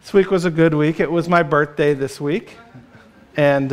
This week was a good week. It was my birthday this week, and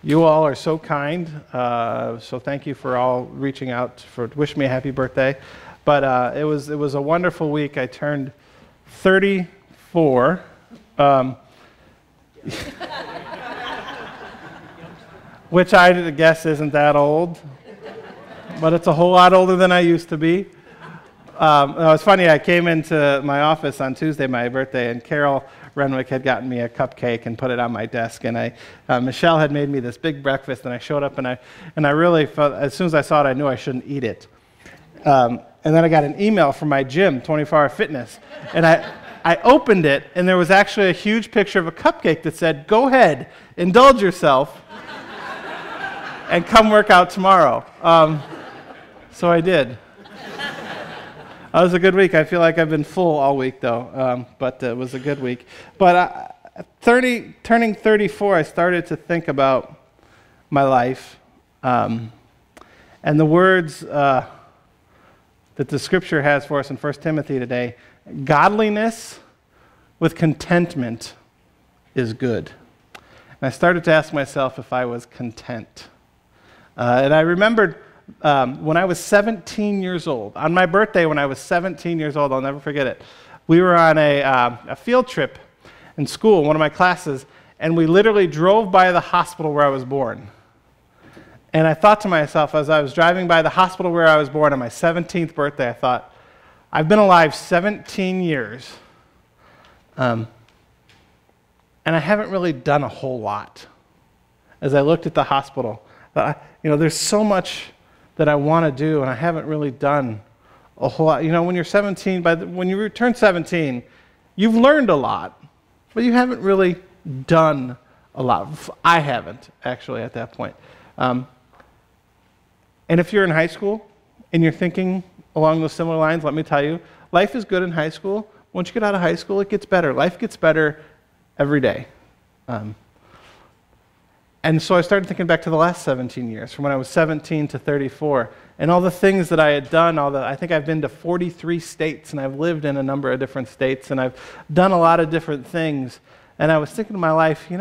you all are so kind, so thank you for all reaching out for wish me a happy birthday. But it was a wonderful week. I turned 34, which I guess isn't that old, but it's a whole lot older than I used to be. It was funny, I came into my office on Tuesday, my birthday, and Carol Renwick had gotten me a cupcake and put it on my desk, and Michelle had made me this big breakfast, and I showed up, and I really felt, as soon as I saw it, I knew I shouldn't eat it. And then I got an email from my gym, 24 Hour Fitness, and I opened it, and there was actually a huge picture of a cupcake that said, "Go ahead, indulge yourself, and come work out tomorrow." So I did. It was a good week. I feel like I've been full all week, though, but it was a good week. But turning 34, I started to think about my life and the words that the Scripture has for us in 1 Timothy today. Godliness with contentment is good. And I started to ask myself if I was content. And I remembered when I was 17 years old, on my birthday when I was 17 years old, I'll never forget it, we were on a field trip in school, one of my classes, and we literally drove by the hospital where I was born. And I thought to myself, as I was driving by the hospital where I was born on my 17th birthday, I thought, I've been alive 17 years, and I haven't really done a whole lot. As I looked at the hospital, there's so much that I want to do, and I haven't really done a whole lot. When you're 17, when you turn 17, you've learned a lot, but you haven't really done a lot. I haven't, actually, at that point. And if you're in high school and you're thinking along those similar lines, let me tell you, life is good in high school. Once you get out of high school, it gets better. Life gets better every day. And so I started thinking back to the last 17 years, from when I was 17 to 34, and all the things that I had done. I think I've been to 43 states, and I've lived in a number of different states, and I've done a lot of different things. And I was thinking to my life,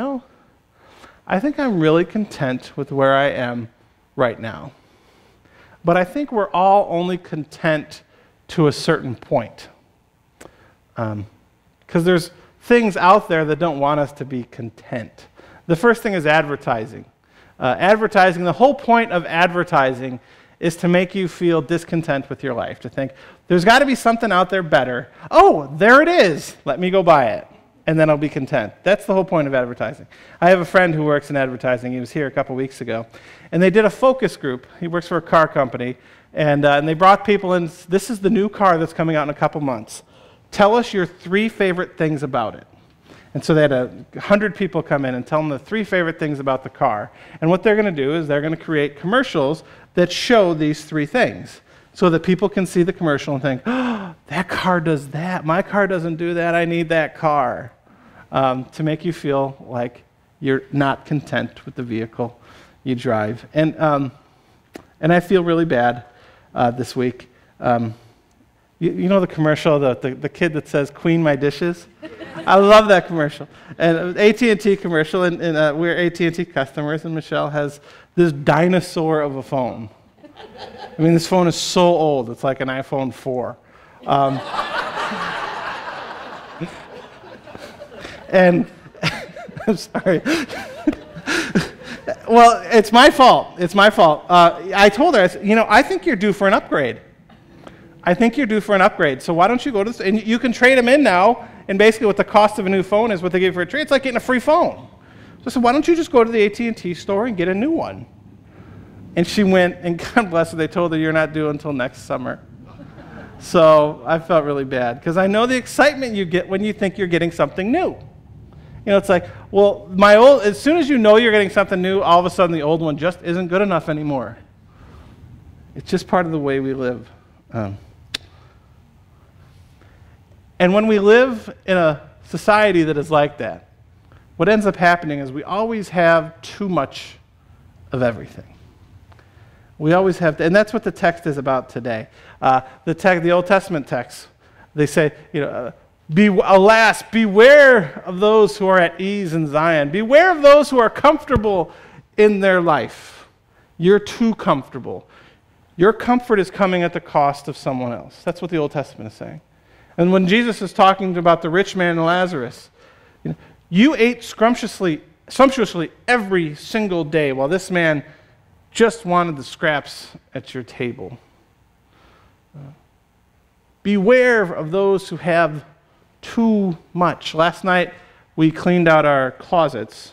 I think I'm really content with where I am right now. But I think we're all only content to a certain point. Because there's things out there that don't want us to be content. The first thing is advertising. Advertising, the whole point of advertising is to make you feel discontent with your life, to think, there's got to be something out there better. Oh, there it is. Let me go buy it, and then I'll be content. That's the whole point of advertising. I have a friend who works in advertising. He was here a couple weeks ago, and they did a focus group. He works for a car company, and they brought people in. This is the new car that's coming out in a couple months. Tell us your 3 favorite things about it. And so they had 100 people come in and tell them the 3 favorite things about the car. And what they're going to do is they're going to create commercials that show these 3 things so that people can see the commercial and think, oh, that car does that. My car doesn't do that. I need that car. To make you feel like you're not content with the vehicle you drive. And I feel really bad this week. You know the commercial, the kid that says, "Queen my dishes"? I love that commercial. And AT&T commercial, and we're AT&T customers, and Michelle has this dinosaur of a phone. I mean, this phone is so old, it's like an iPhone 4. And, I'm sorry. Well, it's my fault. It's my fault. I told her, I said, I think you're due for an upgrade. So why don't you go to this, and you can trade them in now, and basically what the cost of a new phone is what they give for a trade. It's like getting a free phone. So I said, why don't you just go to the AT&T store and get a new one? And she went, and God bless her, they told her you're not due until next summer. So I felt really bad, because I know the excitement you get when you think you're getting something new. It's like, well, as soon as you know you're getting something new, all of a sudden the old one just isn't good enough anymore. It's just part of the way we live. And when we live in a society that is like that, what ends up happening is we always have too much of everything. We always have to, and that's what the text is about today. The Old Testament text, they say, Alas, beware of those who are at ease in Zion. Beware of those who are comfortable in their life. You're too comfortable. Your comfort is coming at the cost of someone else. That's what the Old Testament is saying. And when Jesus is talking about the rich man and Lazarus, you ate sumptuously every single day while this man just wanted the scraps at your table. Beware of those who have too much. Last night, we cleaned out our closets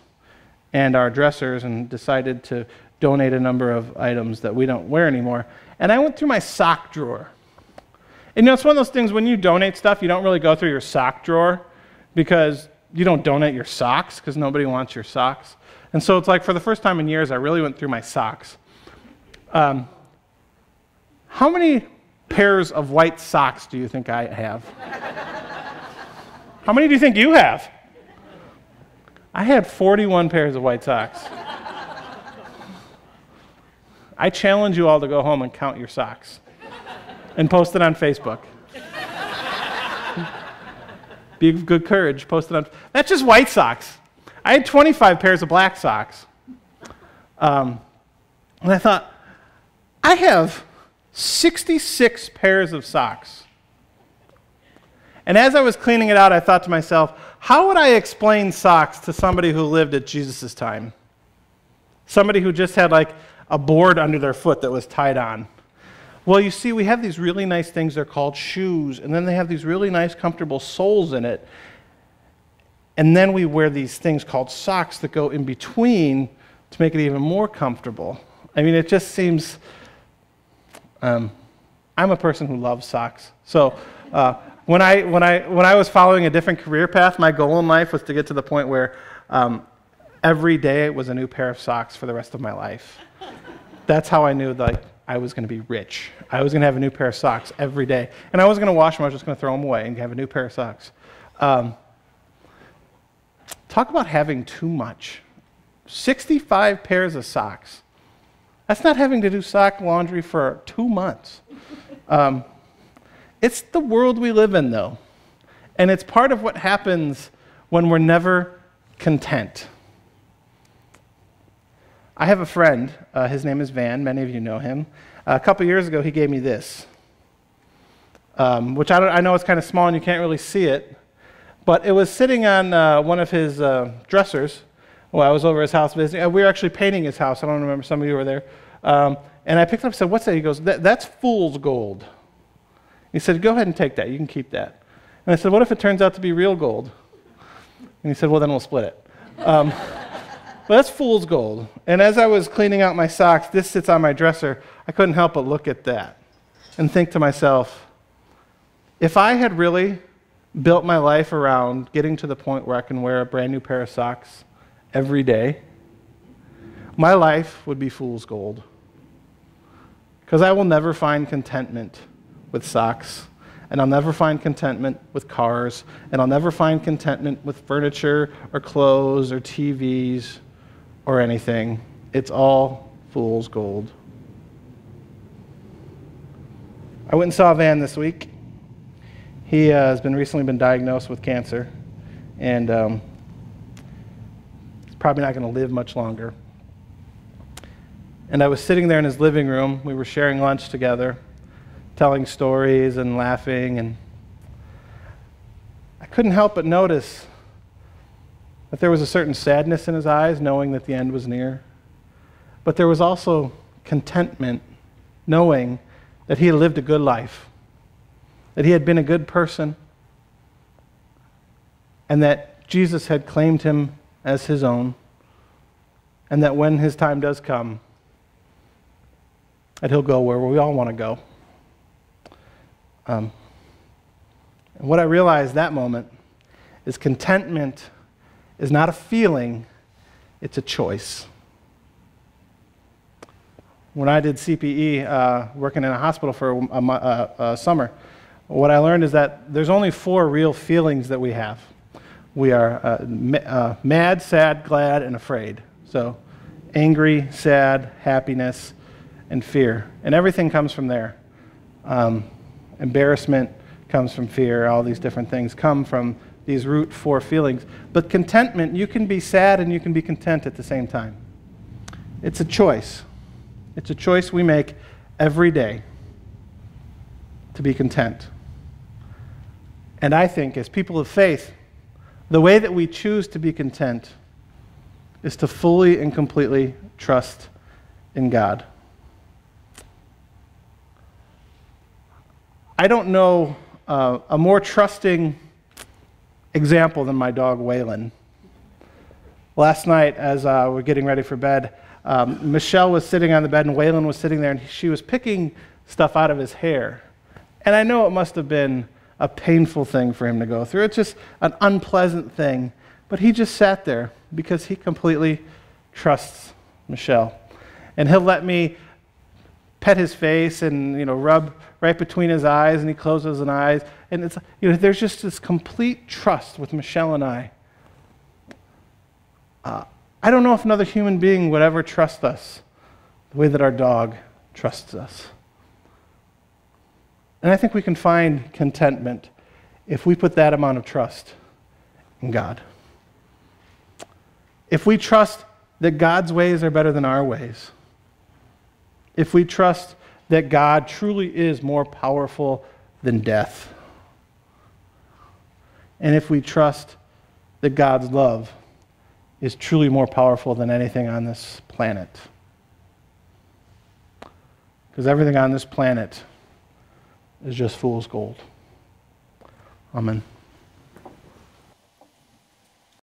and our dressers and decided to donate a number of items that we don't wear anymore. And I went through my sock drawer. And it's one of those things, when you donate stuff, you don't really go through your sock drawer because you don't donate your socks because nobody wants your socks. And so it's like, for the first time in years, I really went through my socks. How many pairs of white socks do you think I have? How many do you think you have? I had 41 pairs of white socks. I challenge you all to go home and count your socks and post it on Facebook. Be of good courage, post it on. That's just white socks. I had 25 pairs of black socks. And I thought, I have 66 pairs of socks. And as I was cleaning it out, I thought to myself, how would I explain socks to somebody who lived at Jesus' time? Somebody who just had like a board under their foot that was tied on. Well, you see, we have these really nice things, they're called shoes, and then they have these really nice, comfortable soles in it. And then we wear these things called socks that go in between to make it even more comfortable. I mean, it just seems... I'm a person who loves socks. So when I was following a different career path, my goal in life was to get to the point where every day was a new pair of socks for the rest of my life. That's how I knew that I was going to be rich. I was going to have a new pair of socks every day. And I wasn't going to wash them, I was just going to throw them away and have a new pair of socks. Talk about having too much. 65 pairs of socks. That's not having to do sock laundry for 2 months. It's the world we live in, though. And it's part of what happens when we're never content. I have a friend. His name is Van. Many of you know him. A couple years ago, he gave me this, which I know it's kind of small and you can't really see it. But it was sitting on one of his dressers. Well, I was over his house visiting. We were actually painting his house. I don't remember, some of you were there. And I picked it up and said, what's that? He goes, that's fool's gold. He said, go ahead and take that. You can keep that. And I said, what if it turns out to be real gold? And he said, well, then we'll split it. But that's fool's gold. And as I was cleaning out my socks, this sits on my dresser. I couldn't help but look at that and think to myself, if I had really built my life around getting to the point where I can wear a brand new pair of socks every day, my life would be fool's gold. Because I will never find contentment with socks, and I'll never find contentment with cars, and I'll never find contentment with furniture or clothes or TVs or anything. It's all fool's gold. I went and saw Van this week. He has recently been diagnosed with cancer, and he's probably not going to live much longer. And I was sitting there in his living room. We were sharing lunch together, telling stories and laughing, and I couldn't help but notice that there was a certain sadness in his eyes, knowing that the end was near. But there was also contentment, knowing that he had lived a good life, that he had been a good person, and that Jesus had claimed him as his own, and that when his time does come, that he'll go where we all want to go. And what I realized that moment is contentment is not a feeling, it's a choice. When I did CPE, working in a hospital for a summer, what I learned is that there's only 4 real feelings that we have. We are mad, sad, glad, and afraid. So angry, sad, happiness, and fear. And everything comes from there. Embarrassment, comes from fear. All these different things come from these root 4 feelings. But contentment, you can be sad and you can be content at the same time. It's a choice. It's a choice we make every day to be content. And I think as people of faith, the way that we choose to be content is to fully and completely trust in God. I don't know a more trusting example than my dog Waylon. Last night, as we're getting ready for bed, Michelle was sitting on the bed and Waylon was sitting there, and she was picking stuff out of his hair. And I know it must have been a painful thing for him to go through. It's just an unpleasant thing. But he just sat there because he completely trusts Michelle. And he'll let me pet his face and, rub right between his eyes, and he closes his eyes. And it's, there's just this complete trust with Michelle and I. I don't know if another human being would ever trust us the way that our dog trusts us. And I think we can find contentment if we put that amount of trust in God. If we trust that God's ways are better than our ways. If we trust that God truly is more powerful than death. And if we trust that God's love is truly more powerful than anything on this planet. Because everything on this planet is just fool's gold. Amen.